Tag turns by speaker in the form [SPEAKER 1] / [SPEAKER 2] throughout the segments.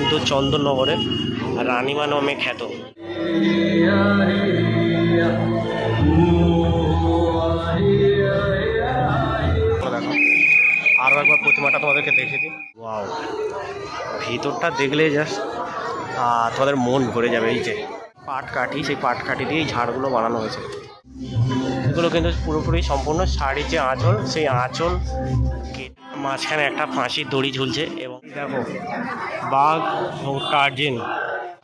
[SPEAKER 1] কিন্তু চন্দননগরে রানীমা নামে খ্যাত। দেখো আরও একবার প্রতিমাটা তোমাদেরকে দেখে দিই। ওয়াও, ভিতরটা দেখলে জাস্ট তোমাদের মন ভরে যাবে। এই যে পাটকাঠি, সেই পাটকাঠি দিয়ে এই ঝাড়গুলো বানানো হয়েছে। এগুলো কিন্তু পুরোপুরি সম্পূর্ণ শাড়ির যে আঁচল, সেই আঁচল মাঝখানে একটা ফাঁসির দড়ি ঝুলছে। এবং দেখো বাঘ এবং টার্জেন,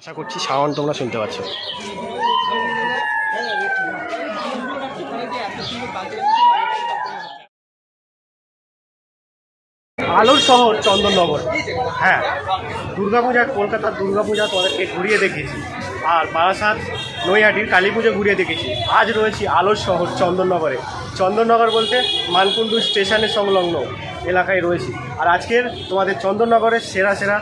[SPEAKER 1] আশা করছি সাউন্ড তোমরা শুনতে পাচ্ছ। আলোর শহর চন্দননগর। হ্যাঁ, দুর্গাপূজা, কলকাতার দুর্গাপূজা তোমাদেরকে ঘুরিয়ে দেখেছি, আর বারাসাত নৈহাটির কালী পুজো ঘুরিয়ে দেখেছি। আজ রয়েছি আলোর শহর চন্দননগরে। চন্দননগর বলতে মানকুণ্ডু স্টেশনের সংলগ্ন এলাকায় রয়েছি। আর আজকের তোমাদের চন্দননগরের সেরা সেরা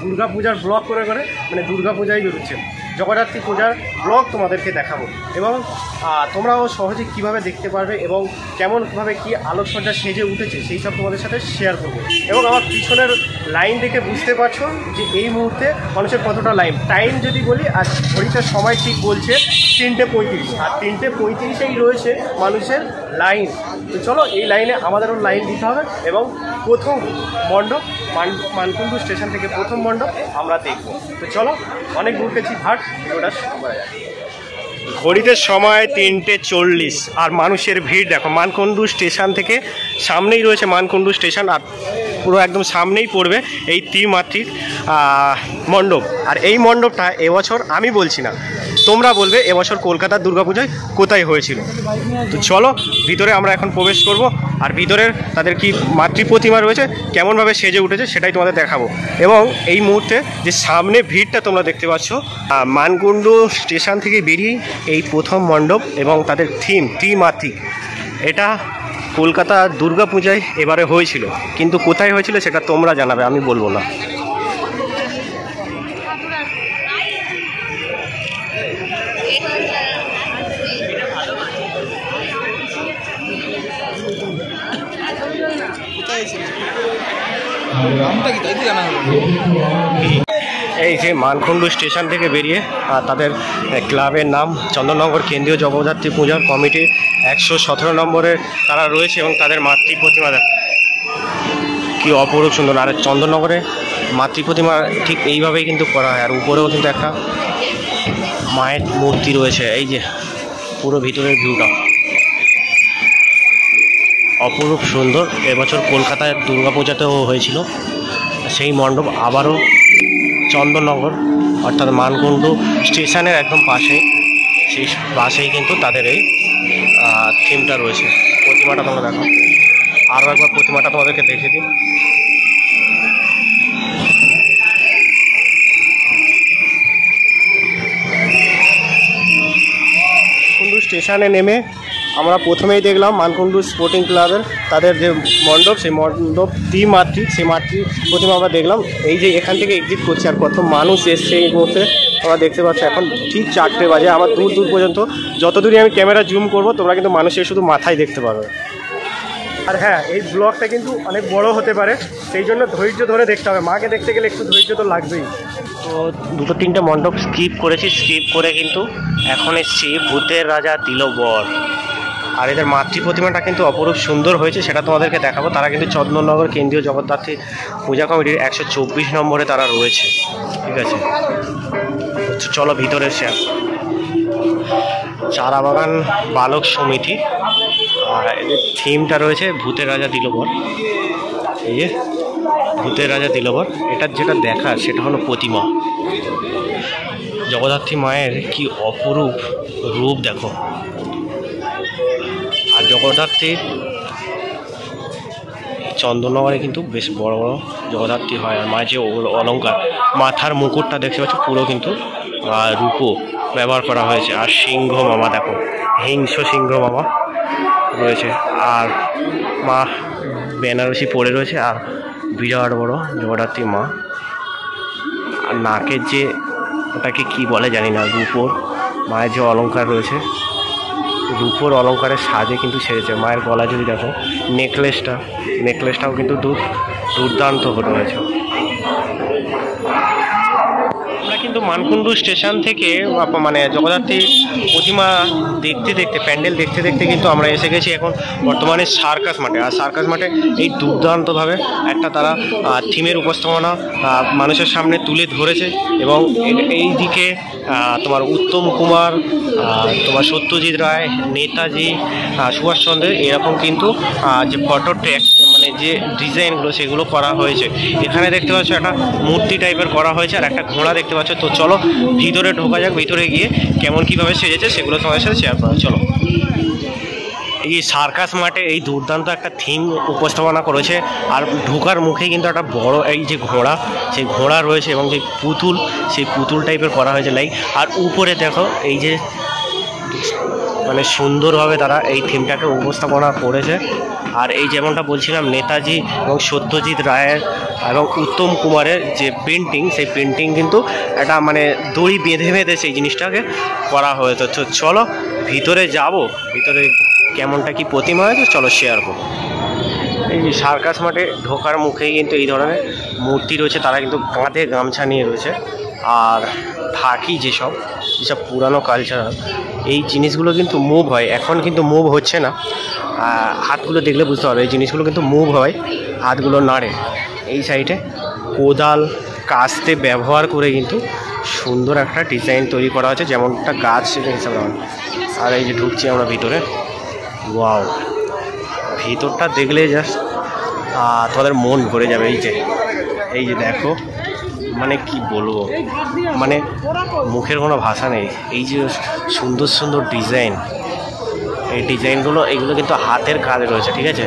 [SPEAKER 1] দুর্গাপূজার ব্লগ করে মানে দুর্গাপূজাই বেরোচ্ছে, জগদ্ধাত্রী পূজার ব্লগ তোমাদেরকে দেখাবো। এবং তোমরাও সহজে কিভাবে দেখতে পারবে এবং কেমনভাবে কি আলোকসজ্জা সেজে উঠেছে সেই সব তোমাদের সাথে শেয়ার করবো। এবং আমার পিছনের লাইন দেখে বুঝতে পারছো যে এই মুহূর্তে মানুষের কতটা লাইন। টাইম যদি বলি, আর ঘড়িটার সময় ঠিক বলছে 3:35, আর 3:35এই রয়েছে মানুষের লাইন। তো চলো এই লাইনে আমাদেরও লাইন দিতে হবে এবং প্রথম মণ্ডপ মানকুণ্ডু স্টেশন থেকে প্রথম মণ্ডপ আমরা দেখবো। তো চলো, অনেক দূর পেয়েছি, ভাট ভিডিওটা শুরু করা যায়। ঘড়িতে সময় 3:40 আর মানুষের ভিড় দেখো। মানকুণ্ডু স্টেশন থেকে সামনেই রয়েছে মানকুণ্ডু স্টেশন, আর পুরো একদম সামনেই পড়বে এই ত্রিমাত্রিক মণ্ডপ। আর এই মণ্ডপটা এবছর আমি বলছি না, তোমরা বলবে এবছর কলকাতার দুর্গাপূজায় কোথায় হয়েছিল। তো চলো ভিতরে আমরা এখন প্রবেশ করব, আর ভিতরের তাদের কি মাতৃ প্রতিমা রয়েছে, কেমনভাবে সেজে উঠেছে সেটাই তোমাদের দেখাবো। এবং এই মুহূর্তে যে সামনে ভিড়টা তোমরা দেখতে পাচ্ছ, মানকুণ্ডু স্টেশন থেকে বেরিয়ে এই প্রথম মণ্ডপ এবং তাদের থিম ত্রিমাত্রিক, এটা কলকাতা দুর্গাপূজায় এবারে হয়েছিল, কিন্তু কোথায় হয়েছিল সেটা তোমরা জানাবে, আমি বলবো না। এই যে মানকুণ্ডু স্টেশন থেকে বেরিয়ে তাদের ক্লাবের নাম চন্দননগর কেন্দ্রীয় জগদ্ধাত্রী পূজা কমিটি 117 নম্বরে তারা রয়েছে এবং তাদের মাতৃ প্রতিমা কি অপরূপ সুন্দর। আর চন্দননগরে মাতৃ প্রতিমা ঠিক এইভাবেই কিন্তু করা হয়। আর উপরেও কিন্তু একটা মায়ের মূর্তি রয়েছে। এই যে পুরো ভিতরের ভিউটা অপরূপ সুন্দর। এবছর কলকাতায় দুর্গাপূজাতেও হয়েছিল সেই মণ্ডপ, আবারও চন্দননগর অর্থাৎ মানকুণ্ডু স্টেশনের একদম পাশেই কিন্তু তাদের এই থিমটা রয়েছে। প্রতিমাটা তোমরা দেখো, আরও একবার প্রতিমাটা তোমাদেরকে দেখে দিই। মানকুণ্ডু স্টেশনে নেমে আমরা প্রথমেই দেখলাম মানকুণ্ডু স্পোর্টিং ক্লাবের তাদের যে মণ্ডপ, সেই মণ্ডপ ত্রিমাত্রিক, সেই মাতৃ প্রতিমা আমরা দেখলাম। এই যে এখান থেকে এক্সিট করছে, আর কত মানুষ এসছে এই মুহূর্তে তোমরা দেখতে পাচ্ছ। এখন ঠিক 4টে বাজে, আমার দূর পর্যন্ত যতদূরই আমি ক্যামেরা জুম করবো তোমরা কিন্তু মানুষের শুধু মাথায় দেখতে পারবে। আর হ্যাঁ, এই ব্লগটা কিন্তু অনেক বড় হতে পারে, সেই জন্য ধৈর্য ধরে দেখতে হবে। মাকে দেখতে গেলে একটু ধৈর্য তো লাগবেই। তো 2-3টে মণ্ডপ স্কিপ করেছি, স্কিপ করে কিন্তু এখন এসছি ভূতের রাজা দিল বর। আর এদের মাতৃ প্রতিমাটা কিন্তু অপরূপ সুন্দর হয়েছে, সেটা তোমাদেরকে দেখাবো। তারা কিন্তু চন্দননগর কেন্দ্রীয় জগদ্ধাত্রী পূজা কমিটির 124 নম্বরে তারা রয়েছে। ঠিক আছে, চলো ভিতরে শেয়ার। চারাবাগান বালক সমিতি, আর এদের থিমটা রয়েছে ভূতের রাজা দিল বর। এই যে ভূতের রাজা দিল বর, এটার যেটা দেখার সেটা হলো প্রতিমা। জগদ্ধাত্রী মায়ের কি অপরূপ রূপ দেখো। আর জগদ্ধাত্রীর চন্দননগরে কিন্তু বেশ বড় বড় জগদ্ধাত্রী হয়। আর মায়ের যে অলঙ্কার, মাথার মুকুটটা দেখতে পাচ্ছ পুরো কিন্তু রূপো ব্যবহার করা হয়েছে। আর সিংহ মামা দেখো, হিংস্র সিংহ মামা রয়েছে। আর মা বেনারসি পরে রয়েছে, আর বিরাট বড় জগদ্ধাত্রী মা। আর নাকের যে ওটাকে কি বলে জানি না, রূপোর মায়ের যে অলঙ্কার রয়েছে, রূপোর অলঙ্কারের সাজে কিন্তু সেরেছে। মায়ের গলায় যদি দেখো নেকলেসটাও কিন্তু দুর্দান্ত রয়েছে। মানকুণ্ডু স্টেশন থেকে মানে জগদ্ধাত্রী প্রতিমা দেখতে দেখতে, প্যান্ডেল দেখতে দেখতে কিন্তু আমরা এসে গেছি এখন বর্তমানে সার্কাস মাঠে। আর সার্কাস মাঠে এই দুর্দান্তভাবে একটা তারা থিমের উপস্থাপনা মানুষের সামনে তুলে ধরেছে। এবং এই দিকে তোমার উত্তম কুমার, তোমার সত্যজিৎ রায়, নেতাজি, সুভাষচন্দ্রের এরকম কিন্তু যে ফটো ট্র্যাক মানে যে ডিজাইনগুলো সেগুলো করা হয়েছে। এখানে দেখতে পাচ্ছ একটা মূর্তি টাইপের করা হয়েছে আর একটা ঘোড়া দেখতে পাচ্ছ। তো চলো ভিতরে ঢোকা যাক, ভিতরে গিয়ে কেমন কীভাবে সেজেছে সেগুলো তোমাদের সাথে শেয়ার করা। চলো। এই সার্কাস মাঠে এই দুর্দান্ত একটা থিম উপস্থাপনা করেছে। আর ঢোকার মুখে কিন্তু একটা বড় এই যে ঘোড়া, সেই ঘোড়া রয়েছে এবং যে পুতুল, সেই পুতুল টাইপের করা হয়েছে লাইক। আর উপরে দেখো এই যে মানে সুন্দরভাবে তারা এই থিমটাকে উপস্থাপনা করেছে। আর এই যেমনটা বলছিলাম নেতাজি এবং সত্যজিৎ রায়ের এবং উত্তম কুমারের যে পেন্টিং, সেই পেন্টিং কিন্তু একটা মানে দড়ি বেঁধে বেঁধে সেই জিনিসটাকে করা হয়েছে। তো চলো ভিতরে যাব, ভিতরে কেমনটা কি প্রতিমা হয়েছে চলো শেয়ার করো। এই যে সার্কাস মাঠে ঢোকার মুখেই কিন্তু এই ধরনের মূর্তি রয়েছে, তারা কিন্তু কাঁধে গামছা নিয়ে রয়েছে। আর ঢাকি যেসব পুরানো কালচার, এই জিনিসগুলো কিন্তু মুভ হয়, এখন কিন্তু মুভ হচ্ছে না। হাতগুলো দেখলে বুঝতে পারবে এই জিনিসগুলো কিন্তু মুভ হয়, হাতগুলো নাড়ে। এই সাইডে কোদাল কাস্তে ব্যবহার করে কিন্তু সুন্দর একটা ডিজাইন তৈরি করা হয়েছে, যেমনটা গাছ সেটা হিসাবে হয়। আর এই যে ঢুকছি আমরা ভিতরে, ওয়াও, ভিতরটা দেখলে জাস্ট তোমাদের মন ভরে যাবে। এই যে দেখো, মানে কি বলবো, মানে মুখের কোনো ভাষা নেই। এই যে সুন্দর সুন্দর ডিজাইন, এই ডিজাইনগুলো এইগুলো কিন্তু হাতের কাজ রয়েছে, ঠিক আছে।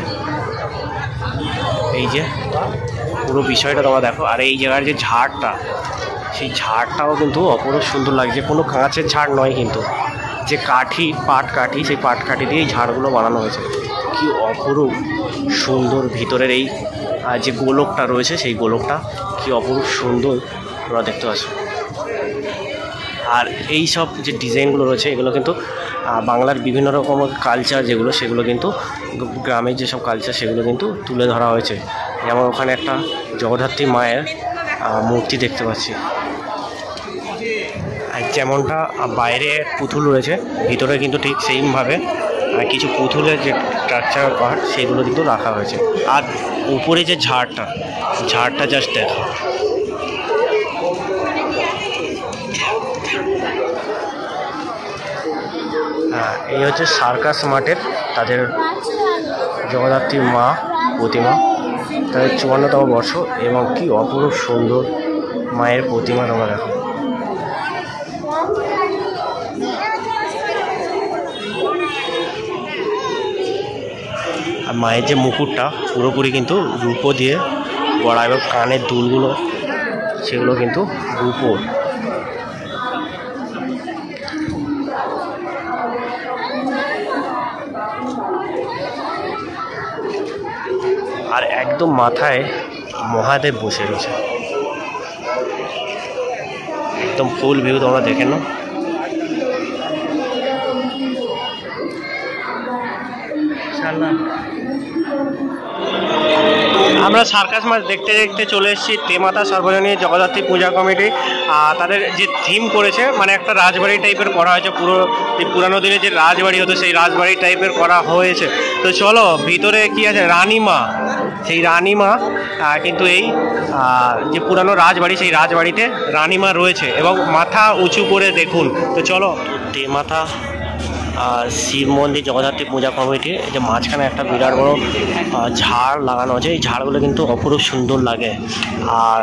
[SPEAKER 1] এই যে পুরো বিষয়টা তোমরা দেখো। আর এই জায়গার যে ঝাড়টা, সেই ঝাড়টাও কিন্তু অপরূপ সুন্দর লাগছে, কোনো কাঁচের ঝাড় নয় কিন্তু, যে কাঠি, পাট কাঠি, সেই পাট কাঠি দিয়ে এই ঝাড়গুলো বানানো হয়েছে। কি অপরূপ সুন্দর। ভিতরের এই যে গোলকটা রয়েছে, সেই গোলকটা কি অপরূপ সুন্দর তোমরা দেখতে পাচ্ছ। আর এই সব যে ডিজাইনগুলো রয়েছে এগুলো কিন্তু বাংলার বিভিন্ন রকম কালচার যেগুলো, সেগুলো কিন্তু গ্রামের যেসব কালচার সেগুলো কিন্তু তুলে ধরা হয়েছে। যেমন ওখানে একটা জগদ্ধাত্রী মায়ের মূর্তি দেখতে পাচ্ছি। আর যেমনটা বাইরে পুতুল রয়েছে, ভিতরে কিন্তু ঠিক সেইমভাবে কিছু পুতুলের যে স্ট্রাকচার পার্ট সেগুলো কিন্তু রাখা হয়েছে। আর উপরে যে ঝাড়টা জাস্ট দেখো। হ্যাঁ, এই হচ্ছে সার্কাস মাঠের তাদের জগদ্ধাত্রী মা প্রতিমা, তাদের ৫৪তম বর্ষ। এবং কি অপরূপ সুন্দর মায়ের প্রতিমা তোমরা দেখো। আর মায়ের যে মুকুটটা পুরোপুরি কিন্তু রূপো দিয়ে গড়া, এবং কানের দুলগুলো সেগুলো কিন্তু রূপোর। আর একদম মাথায় মহাদেব বসে রয়েছে, একদম ফুল ভিউ তোমরা দেখে নাও। আমরা সার্কাস মাঠ দেখতে দেখতে চলে এসেছি তেমাতা সর্বজনীন জগদ্ধাত্রী পূজা কমিটি। তাদের যে থিম করেছে, মানে একটা রাজবাড়ি টাইপের করা হয়েছে, পুরানো দিনে যে রাজবাড়ি হতো সেই রাজবাড়ি টাইপের করা হয়েছে। তো চলো ভিতরে কি আছে, রানীমা, সেই রানীমা কিন্তু এই যে পুরানো রাজবাড়ি, সেই রাজবাড়িতে রানীমা রয়েছে এবং মাথা উঁচু করে দেখুন। তো চলো তেমাতা শিব মন্দির জগদ্ধাত্রী পূজা কমিটি, যে মাঝখানে একটা বিরাট বড় ঝাড় লাগানো আছে, এই ঝাড়গুলো কিন্তু অপরূপ সুন্দর লাগে। আর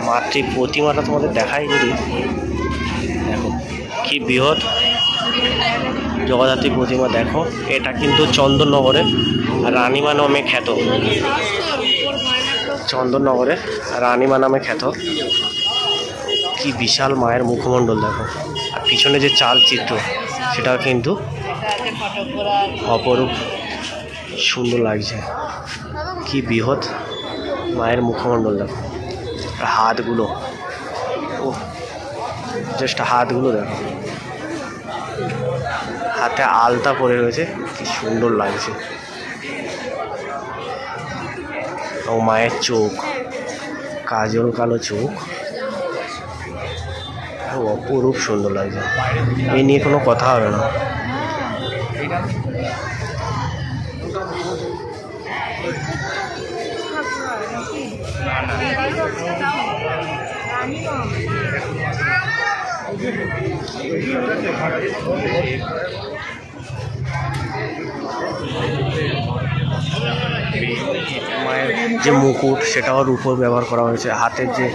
[SPEAKER 1] মাতৃ প্রতিমাটা তোমাদের দেখাই যদি, দেখো কি বৃহৎ জগদ্ধাত্রী প্রতিমা। দেখো এটা কিন্তু চন্দননগরের রানীমা নামে খ্যাত, চন্দননগরের রানীমা নামে খ্যাত। কি বিশাল মায়ের মুখমণ্ডল দেখো। আর পিছনে যে চালচিত্র সেটাও কিন্তু অপরূপ সুন্দর লাগছে। কি বৃহৎ মায়ের মুখমণ্ডল দেখো। হাতগুলো, ও জাস্ট হাতগুলো দেখো, হাতে আলতা পরে রয়েছে, কি সুন্দর লাগছে। ও মায়ের চোখ, কাজল কালো চোখ, অপরূপ সুন্দর লাগছে, এই নিয়ে কোনো কথা হবে না। মায়ের যে মুকুট সেটাও রূপো ব্যবহার করা হয়েছে, হাতের যে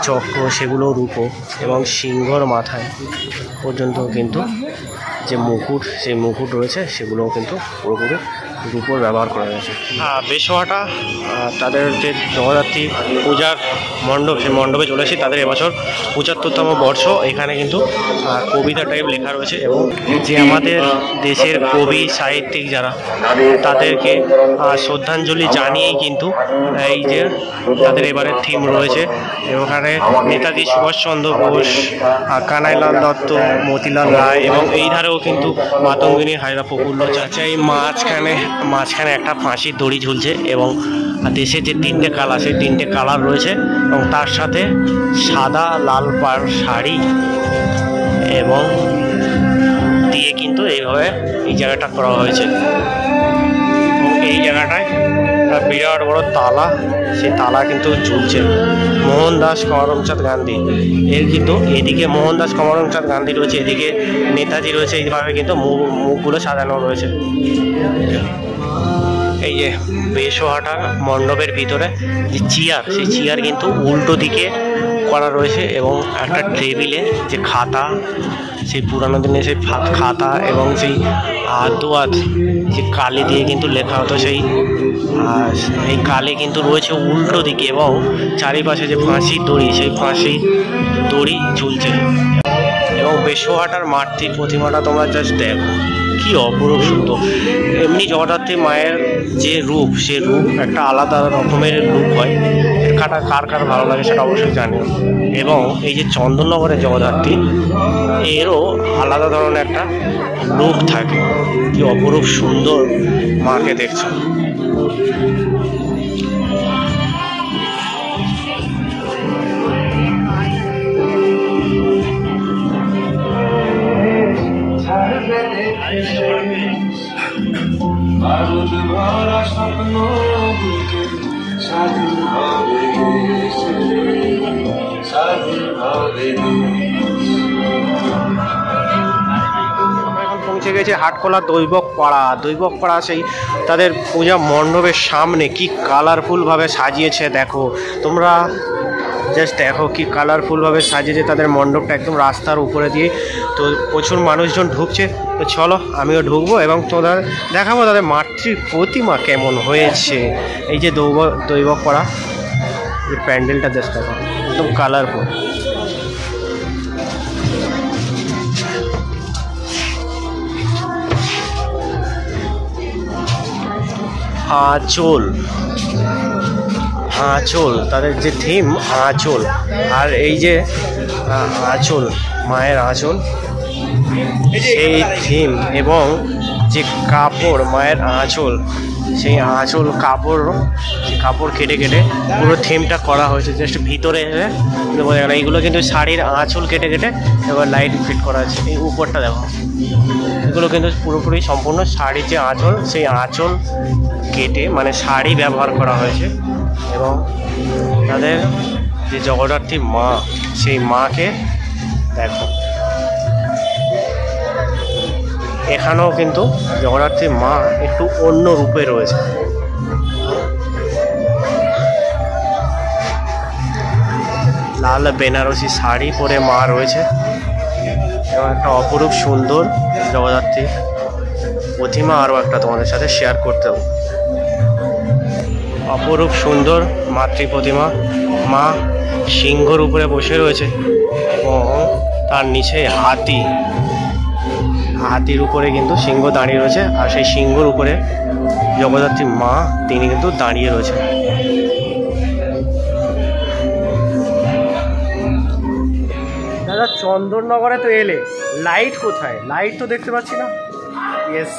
[SPEAKER 1] চক্র সেগুলোও রূপো, এবং সিংহর মাথায় পর্যন্ত কিন্তু যে মুকুট সেই মুকুট রয়েছে সেগুলোও কিন্তু পুরোপুরি রূপোর ব্যবহার করা হয়েছে। বেশোয়াটা তাদের যে জগদ্ধাত্রী পূজার মণ্ডপ, সেই মণ্ডপে চলে এসেছি। তাদের এবছর ৭৫তম বর্ষ। এখানে কিন্তু কবিতা টাইপ লেখা রয়েছে, এবং যে আমাদের দেশের কবি সাহিত্যিক যারা তাদেরকে শ্রদ্ধাঞ্জলি জানিয়েই কিন্তু এই যে তাদের এবারের থিম রয়েছে। ওখানে নেতাজি সুভাষচন্দ্র বোস, কানাইলাল দত্ত, মতিলাল রায়, এবং এই ধারেও কিন্তু মাতঙ্গিনী হাজরা প্রফুল্ল চাচা। এই মাঝখানে একটা ফাঁসির দড়ি ঝুলছে, এবং দেশের যে 3টে কালার সেই 3টে কালার রয়েছে, এবং তার সাথে সাদা লাল পাড় শাড়ি এবং দিয়ে কিন্তু এইভাবে এই জায়গাটা করা হয়েছে। এই জায়গাটায় বিরাট বড় তালা, সেই তালা কিন্তু ঝুলছে। মোহনদাস করমচাঁদ গান্ধী এর কিন্তু এদিকে মোহনদাস করমচাঁদ গান্ধী রয়েছে, এদিকে নেতাজি রয়েছে। এইভাবে কিন্তু মুখগুলো সাজানো রয়েছে। এই যে বেশোয়াটার মণ্ডপের ভিতরে যে চেয়ার, সেই চেয়ার কিন্তু উল্টো দিকে করা রয়েছে, এবং একটা টেবিলে যে খাতা, সেই পুরানো দিনে সেই খাতা এবং সেই দোয়াত যে কালি দিয়ে কিন্তু লেখা হতো, সেই কালি কিন্তু রয়েছে উল্টো দিকে, এবং চারিপাশে যে ফাঁসির দড়ি, সেই ফাঁসির দড়ি ঝুলছে। এবং বেশোয়াটার মাতৃ প্রতিমাটা তোমরা জাস্ট দেখো, কি অপরূপ সুন্দর। এমনি জগদ্ধাত্রী মায়ের যে রূপ, সে রূপ একটা আলাদা রকমের রূপ হয়। কার কার ভালো লাগে সেটা অবশ্যই জানিও। এবং এই যে চন্দননগরের জগদ্ধাত্রী, এরও আলাদা ধরনের একটা রূপ থাকে। কি অপরূপ সুন্দর মাকে দেখছো। পৌঁছে গেছে হাটখোলা দৈবকপাড়া। সেই তাদের পূজা মণ্ডপের সামনে কি কালারফুলভাবে সাজিয়েছে দেখো তোমরা, জাস্ট দেখো কি কালারফুলভাবে সাজিয়েছে তাদের মণ্ডপটা একদম রাস্তার উপরে দিয়ে। তো প্রচুর মানুষজন ঢুকছে, তো চলো আমিও ঢুকবো এবং তোমরা দেখাবো তাদের মাতৃ প্রতিমা কেমন হয়েছে। এই যে দৈবকপাড়া এই প্যান্ডেলটা জাস্ট দেখো, একদম কালারফুল। আঁচল তাদের যে থিম আঁচল, আর এই যে আঁচল মায়ের আঁচল সেই থিম, এবং যে কাপড় মায়ের আঁচল, সেই আঁচল কাপড় কেটে পুরো থিমটা করা হয়েছে। জাস্ট ভিতরে বোঝা গেল এইগুলো কিন্তু শাড়ির আঁচল কেটে এবার লাইট ফিট করা আছে। এই উপরটা দেখো, এগুলো কিন্তু পুরোপুরি সম্পূর্ণ শাড়ির যে আঁচল, সেই আঁচল কেটে মানে শাড়ি ব্যবহার করা হয়েছে। এবং তাদের যে জগদ্ধাত্রী মা, সেই মাকে দেখো, এখানেও কিন্তু জগদ্ধাত্রী মা একটু অন্য রূপে রয়েছে। লাল বেনারসি শাড়ি পরে মা রয়েছে, এবং একটা অপরূপ সুন্দর জগদ্ধাত্রী প্রতিমা আরও একটা তোমাদের সাথে শেয়ার করতে হবে। অপরূপ সুন্দর মাতৃ প্রতিমা, মা সিংহর উপরে বসে রয়েছে, এবং তার নিচে হাতির উপরে কিন্তু সিংহ দাঁড়িয়ে রয়েছে, আর সেই সিংহর উপরে জগদ্ধাত্রী মা তিনি কিন্তু দাঁড়িয়ে রয়েছে। দাদা চন্দননগরে তো এলে, লাইট কোথায়? লাইট তো দেখতে পাচ্ছি না। ইয়েস,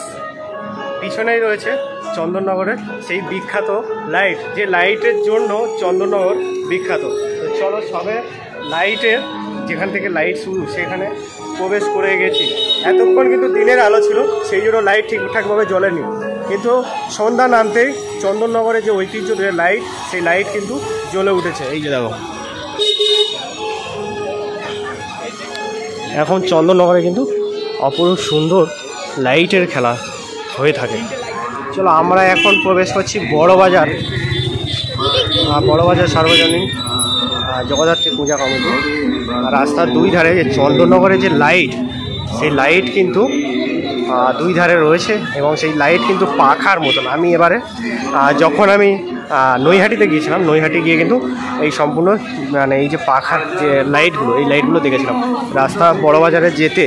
[SPEAKER 1] পিছনেই রয়েছে চন্দননগরের সেই বিখ্যাত লাইট, যে লাইটের জন্য চন্দননগর বিখ্যাত। তো চলো সবে লাইটের যেখান থেকে লাইট শুরু সেখানে প্রবেশ করে গেছি। এতক্ষণ কিন্তু দিনের আলো ছিল, সেই জন্য লাইট ঠিকঠাকভাবে জ্বলেনি, কিন্তু সন্ধ্যা নামতেই চন্দননগরের যে ঐতিহ্য লাইট, সেই লাইট কিন্তু জ্বলে উঠেছে। এই যে দেখো, এখন চন্দননগরে কিন্তু অপরূপ সুন্দর লাইটের খেলা হয়ে থাকে। চলো আমরা এখন প্রবেশ করছি বড়বাজার, বড়বাজার সার্বজনীন জগদ্ধাত্রী পূজা কমিটি। রাস্তার দুই ধারে যে চন্দননগরের যে লাইট, সেই লাইট কিন্তু দুই ধারে রয়েছে এবং সেই লাইট কিন্তু পাখার মতন। আমি এবারে যখন আমি নৈহাটিতে গিয়েছিলাম, নৈহাটি গিয়ে কিন্তু এই সম্পূর্ণ মানে এই যে পাখার যে লাইটগুলো, এই লাইটগুলো দেখেছিলাম। রাস্তা বড়বাজারে যেতে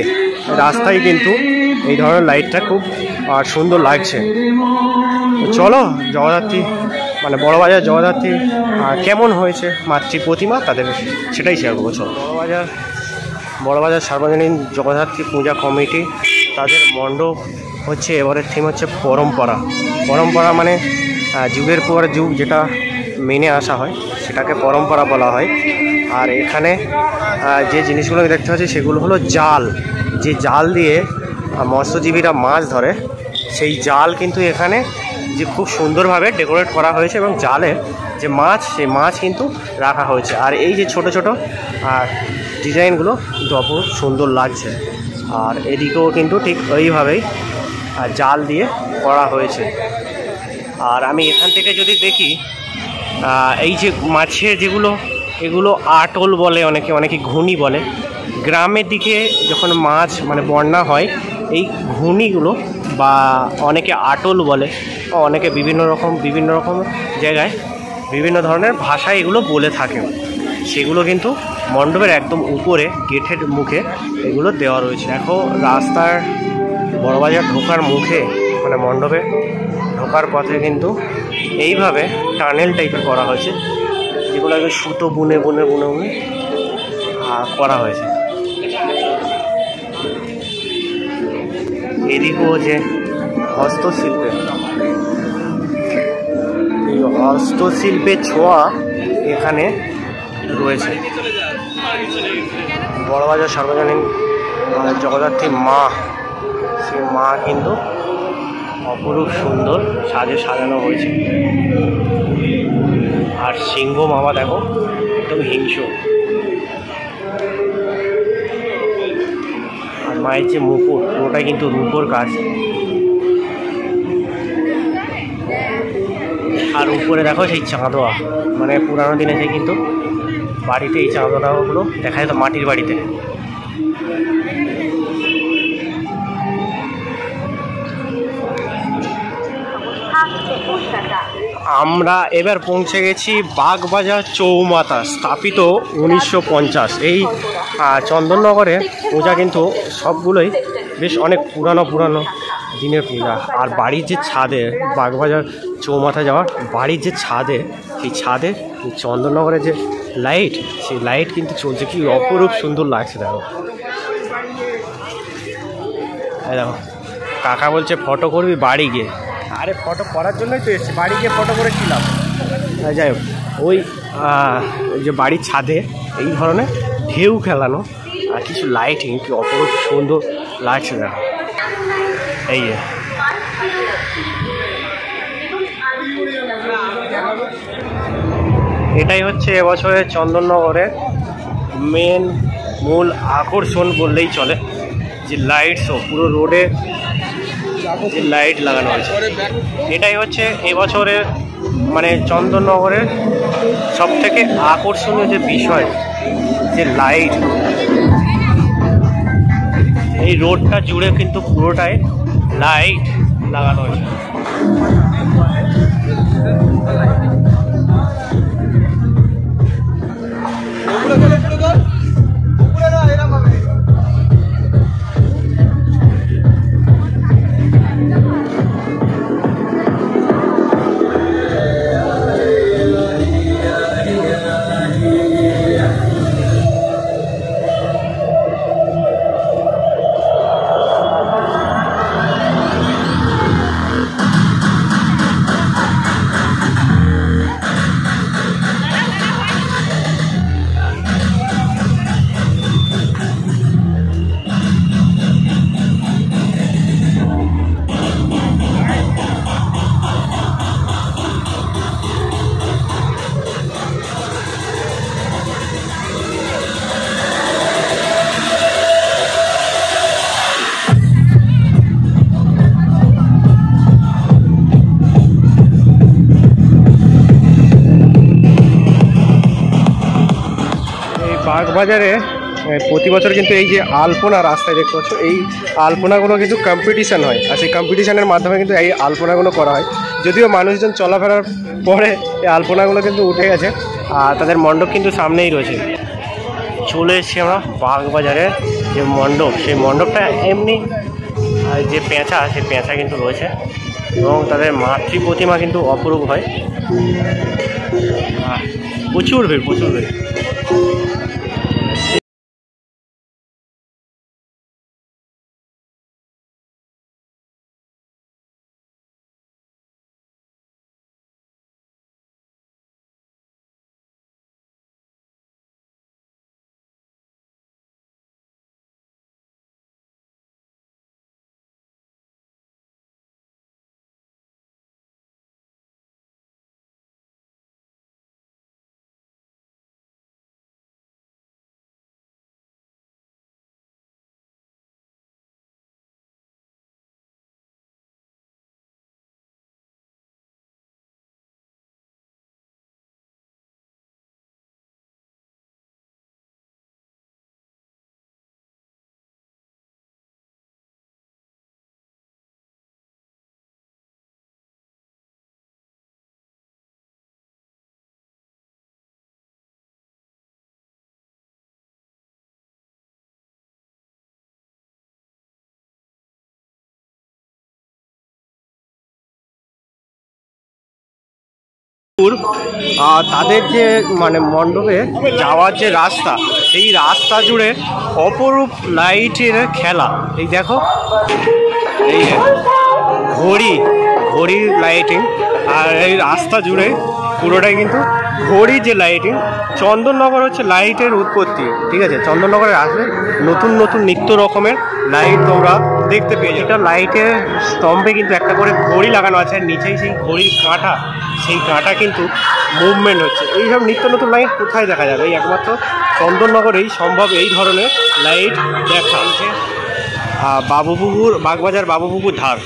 [SPEAKER 1] রাস্তায় কিন্তু এই ধরনের লাইটটা খুব সুন্দর লাগছে। চলো জগদ্ধাত্রী মানে বড়বাজার জগদ্ধাত্রী কেমন হয়েছে মাতৃ প্রতিমা, তাদের সেটাই শেয়ার করবো। চলো বড়বাজার সার্বজনীন জগদ্ধাত্রী পূজা কমিটি, তাদের মণ্ডপ হচ্ছে এবারের থিম হচ্ছে পরম্পরা। পরম্পরা মানে যুগের পর যুগ যেটা মেনে আসা হয় সেটাকে পরম্পরা বলা হয়। আর এখানে যে জিনিসগুলো দেখতে পাচ্ছি সেগুলো হলো জাল, যে জাল দিয়ে মৎস্যজীবীরা মাছ ধরে, সেই জাল কিন্তু এখানে যে খুব সুন্দরভাবে ডেকোরেট করা হয়েছে এবং জালের যে মাছ, সেই মাছ কিন্তু রাখা হয়েছে। আর এই যে ছোট ছোট ডিজাইনগুলো কিন্তু অপূর্ব সুন্দর লাগছে। আর এদিকেও কিন্তু ঠিক ওইভাবেই জাল দিয়ে করা হয়েছে। আর আমি এখান থেকে যদি দেখি, এই যে মাছের যেগুলো, এগুলো আটল বলে, অনেকে ঘুনি বলে। গ্রামের দিকে যখন মাছ মানে বন্যা হয়, এই ঘুনিগুলো বা অনেকে আটল বলে, অনেকে বিভিন্ন রকম জায়গায় বিভিন্ন ধরনের ভাষায় এগুলো বলে থাকে। সেগুলো কিন্তু মণ্ডপের একদম উপরে গেটের মুখে এগুলো দেওয়া রয়েছে। এখন রাস্তার বড়বাজার ঢোকার মুখে মানে মণ্ডপে ঢোকার পথে কিন্তু এইভাবে টানেল টাইপের করা হয়েছে, যেগুলো একদম সুতো বুনে করা হয়েছে। এদিকেও যে হস্তশিল্পের ছোঁয়া এখানে রয়েছে। বড়বাজার সার্বজনীন জগদ্ধাত্রী মা, সে মা কিন্তু অপরূপ সুন্দর সাজানো হয়েছে। আর সিংহ মামা দেখো একদম হিংস্র। আর মায়ের যে মুকুট, পুরোটাই কিন্তু রূপোর কাজ। আর উপরে দেখো সেই চাঁদোয়া, মানে পুরানো দিনে যে কিন্তু বাড়িতে এই চাঁদোয়াগুলো দেখা যেত মাটির বাড়িতে। আমরা এবার পৌঁছে গেছি বাগবাজার চৌমাথা, স্থাপিত 1950। এই চন্দননগরে পূজা কিন্তু সবগুলোই বেশ অনেক পুরানো দিনের পূজা। আর বাড়ির যে ছাদে, বাগবাজার চৌমাথা যাওয়ার বাড়ির যে ছাদে, সেই ছাদে চন্দননগরের যে লাইট, সেই লাইট কিন্তু চলছে, কি অপরূপ সুন্দর লাগছে। দেখো দেখো, কাকা বলছে ফটো করবি বাড়ি গিয়ে। আরে ফটো করার জন্যই তো এসেছি, বাড়ি গিয়ে ফটো করে ছিলাম। যাই হোক, ওই যে বাড়ির ছাদে এই ধরনের ঢেউ খেলানো আর কিছু লাইটিং, কি অপরূপ সুন্দর লাগছে। দেখো এই যে এটাই হচ্ছে এবছরের চন্দননগরের মূল আকর্ষণ বললেই চলে, যে লাইট শো। পুরো রোডে যে লাইট লাগানো হয়েছে, এটাই হচ্ছে এবছরের মানে চন্দননগরের সবথেকে আকর্ষণীয় যে বিষয়, যে লাইট। এই রোডটা জুড়ে কিন্তু পুরোটাই লাইট লাগানো হয়েছে। বাগবাজারে প্রতি বছর কিন্তু এই যে আলপনা রাস্তায় দেখতে পাচ্ছ, এই আলপনাগুলো কিন্তু কম্পিটিশান হয়, আর সেই কম্পিটিশানের মাধ্যমে কিন্তু এই আলপনাগুলো করা হয়। যদিও মানুষজন চলাফেরার পরে এই আলপনাগুলো কিন্তু উঠে গেছে, আর তাদের মণ্ডপ কিন্তু সামনেই রয়েছে। চলে এসেছি আমরা বাগবাজারের যে মণ্ডপ, সেই মণ্ডপটা এমনি যে পেঁচা, সেই পেঁচা কিন্তু রয়েছে এবং তাদের মাতৃ প্রতিমা কিন্তু অপরূপ হয়। প্রচুর ভিড়, প্রচুর ভিড়। তাদের যে মানে মণ্ডপে যাওয়ার যে রাস্তা, সেই রাস্তা জুড়ে অপরূপ লাইটের খেলা। এই দেখো, এই ঘড়ির লাইটিং, আর এই রাস্তা জুড়ে পুরোটাই কিন্তু ঘড়ির যে লাইটিং। চন্দননগর হচ্ছে লাইটের উৎপত্তি, ঠিক আছে? চন্দননগরে আসলে নতুন নতুন নিত্য রকমের লাইট তোমরা দেখতে পেয়ে যাবে। এটা লাইটের স্তম্ভে কিন্তু একটা করে ঘড়ি লাগানো আছে, আর নিচেই সেই ঘড়ির কাঁটা, সেই কাঁটা কিন্তু মুভমেন্ট হচ্ছে। এইসব নিত্য নতুন লাইট কোথায় দেখা যাবে? এই একমাত্র চন্দননগরেই সম্ভব এই ধরনের লাইট দেখা। বাবুপুকুর, বাগবাজার বাবুপুকুর ধার।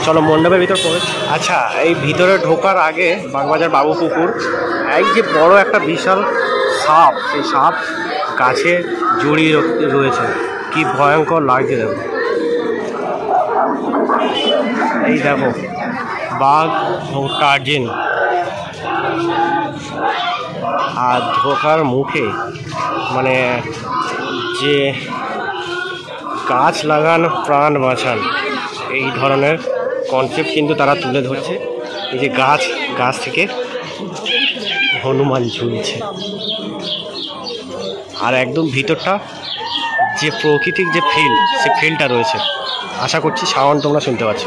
[SPEAKER 1] চলো মণ্ডপের ভিতর প্রবেশ। আচ্ছা, এই ভিতরে ঢোকার আগে বাগবাজার বাবুপুকুর, এই যে বড় একটা বিশাল সাপ, সেই সাপ গাছে জড়িয়ে রয়েছে, কি ভয়ঙ্কর লাগছে দেখো। এই দেখো বাঘ ও টার্জিন, আর ঢোকার মুখে মানে যে গাছ লাগান প্রাণ বাঁচান, এই ধরনের কনসেপ্ট কিন্তু তারা তুলে ধরছে। এই যে গাছ থেকে হনুমান ঝুলছে, আর একদম ভিতরটা যে প্রকৃতিক যে ফিল, সে ফিলটা রয়েছে। আশা করছি সাউন্ড তোমরা শুনতে পাচ্ছ।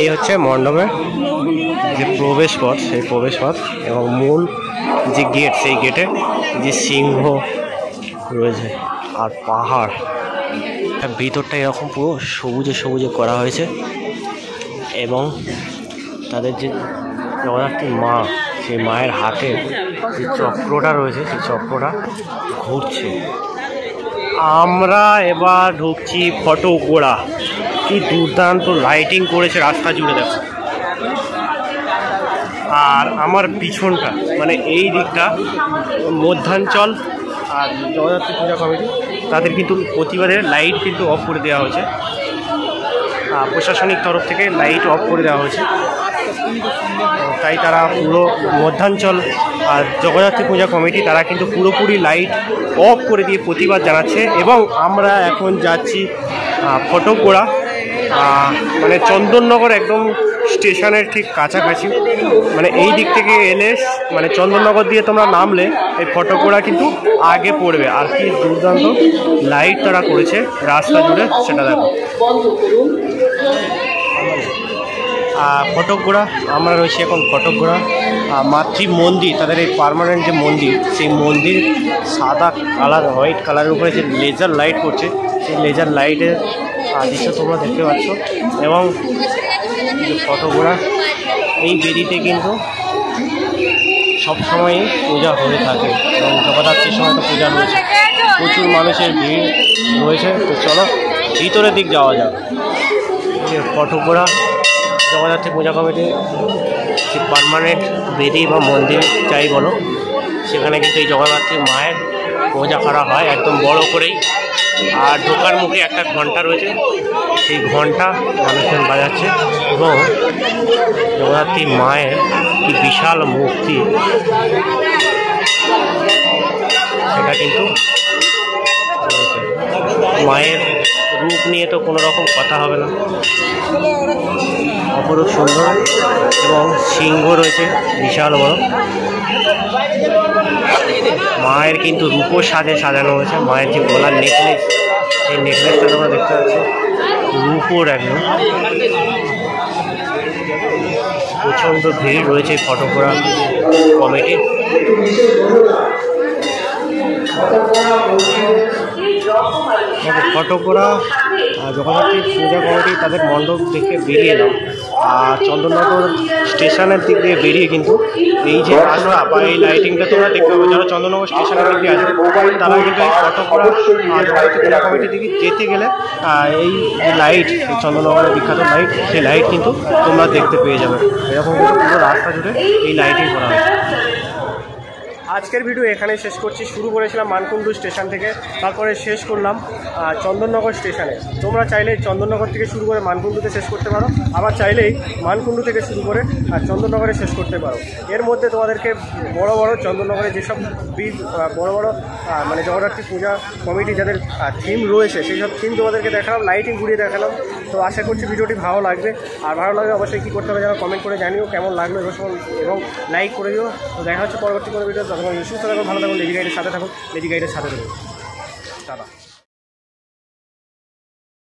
[SPEAKER 1] এই হচ্ছে মণ্ডপের যে প্রবেশ পথ, সেই প্রবেশ পথ এবং মূল যে গেট, সেই গেটে যে সিংহ রয়েছে আর পাহাড়। ভিতরটা এরকম পুরো সবুজে সবুজে করা হয়েছে এবং তাদের যে জগদ্ধাত্রী মা, সেই মায়ের হাতে যে চক্রটা রয়েছে, সেই চক্রটা ঘুরছে। আমরা এবার ঢুকছি ফটোগোড়া। কি দুর্দান্ত লাইটিং করেছে রাস্তা জুড়ে দেখো। আর আমার পিছনটা মানে এই দিকটা মধ্যাঞ্চল আর জগদ্ধাত্রী পূজা কমিটি, তাদের কিন্তু প্রতিবাদের লাইট কিন্তু অফ করে দেওয়া হয়েছে, প্রশাসনিক তরফ থেকে লাইট অফ করে দেওয়া হয়েছে। তাই তারা পুরো মধ্যাঞ্চল আর জগদ্ধাত্রী পূজা কমিটি তারা কিন্তু পুরোপুরি লাইট অফ করে দিয়ে প্রতিবাদ জানাচ্ছে। এবং আমরা এখন যাচ্ছি ফটোগোড়া, মানে চন্দননগর একদম স্টেশনের ঠিক কাছাকাছি। মানে এই দিক থেকে এলে মানে চন্দননগর দিয়ে তোমরা নামলে এই ফটোগোড়া কিন্তু আগে পড়বে। আর কি দুর্দান্ত লাইট তারা করেছে রাস্তা জুড়ে, সেটা দেখো। ফটোগোড়া, আমরা রয়েছি এখন ফটোগোড়া মাতৃ মন্দির, তাদের এই পার্মানেন্ট যে মন্দির, সেই মন্দির সাদা কালার, হোয়াইট কালারের উপরে যে লেজার লাইট করছে, সেই লেজার লাইটের দৃশ্য তোমরা দেখতে পাচ্ছ। এবং ফটোগোড়া এই বেদিতে কিন্তু সবসময়ই পূজা হয়ে থাকে এবং জগদ্ধাত্রীর সময় তো পূজা রয়েছে, প্রচুর মানুষের ভিড় রয়েছে। তো চলো ভিতরের দিক যাওয়া যাক।
[SPEAKER 2] যে ফটোকোড়া জগদ্ধাত্রী পূজা কমিটির যে পার্মানেন্ট বেদি বা মন্দির যাই বলো, সেখানে কিন্তু এই জগদ্ধাত্রী মায়ের পূজা করা হয় একদম বড় করেই। আর ঢোকার মুখে একটা ঘন্টা রয়েছে, সেই ঘন্টা মানুষজন বাজাচ্ছে এবং জগদ্ধাত্রী মায়ের কি বিশাল মূর্তি সেটা কিন্তু মায়ের রূপ নিয়ে তো কোনো রকম কথা হবে না, অপরূপ সুন্দর এবং সিংহ রয়েছে বিশাল বড়। মায়ের কিন্তু রূপোর সাজে সাজানো হয়েছে, মায়ের যে গলার নেকলেস, সেই নেকলেসটা তোমরা দেখতে পাচ্ছ রূপোর একদম। প্রচণ্ড ভিড় রয়েছে ফটোকোড়া কমিটির। ফটোকোড়া জগদ্ধাত্রী পূজা কমিটি তাদের মণ্ডপ দেখে বেরিয়ে এলাম। আর চন্দননগর স্টেশনের দিক দিয়ে বেরিয়ে কিন্তু এই যে রাস্তা বা এই লাইটিংটা তোমরা দেখতে পাবো, যারা চন্দননগর স্টেশনের দিক দিয়ে আছে তারা কিন্তু এই ফটোকোড়া জগদ্ধাত্রী পূজা কমিটির দিকে যেতে গেলে এই লাইট, এই চন্দননগরের বিখ্যাত লাইট, সেই লাইট কিন্তু তোমরা দেখতে পেয়ে যাবে। এরকম কিন্তু পুরো রাস্তা জুড়ে এই লাইটিং করা হয়। আজকের ভিডিও এখানেই শেষ করছি। শুরু করেছিলাম মানকুণ্ডু স্টেশন থেকে, তারপরে শেষ করলাম চন্দননগর স্টেশনে। তোমরা চাইলে চন্দননগর থেকে শুরু করে মানকুণ্ডুতে শেষ করতে পারো, আবার চাইলেই মানকুণ্ডু থেকে শুরু করে চন্দননগরে শেষ করতে পারো। এর মধ্যে তোমাদেরকে বড় বড় চন্দননগরে যেসব বড় বড় মানে জগদ্ধাত্রী পূজা কমিটি যাদের থিম রয়েছে সেই সব থিম তোমাদেরকে দেখালাম, লাইটিং ঘুরিয়ে দেখালাম। তো আশা করছি ভিডিওটি ভালো লাগবে। আর ভালো লাগলে অবশ্যই কী করতে হবে যেন কমেন্ট করে জানিও কেমন লাগলো এবং লাইক করে দিও। তো দেখা হচ্ছে পরবর্তী কোনো ভিডিও। সুস্থ থাকুন, ভালো থাকুন, লেজি গাইডের সাথে থাকুন, লেজি গাইডের সাথে থাকুন। টাটা।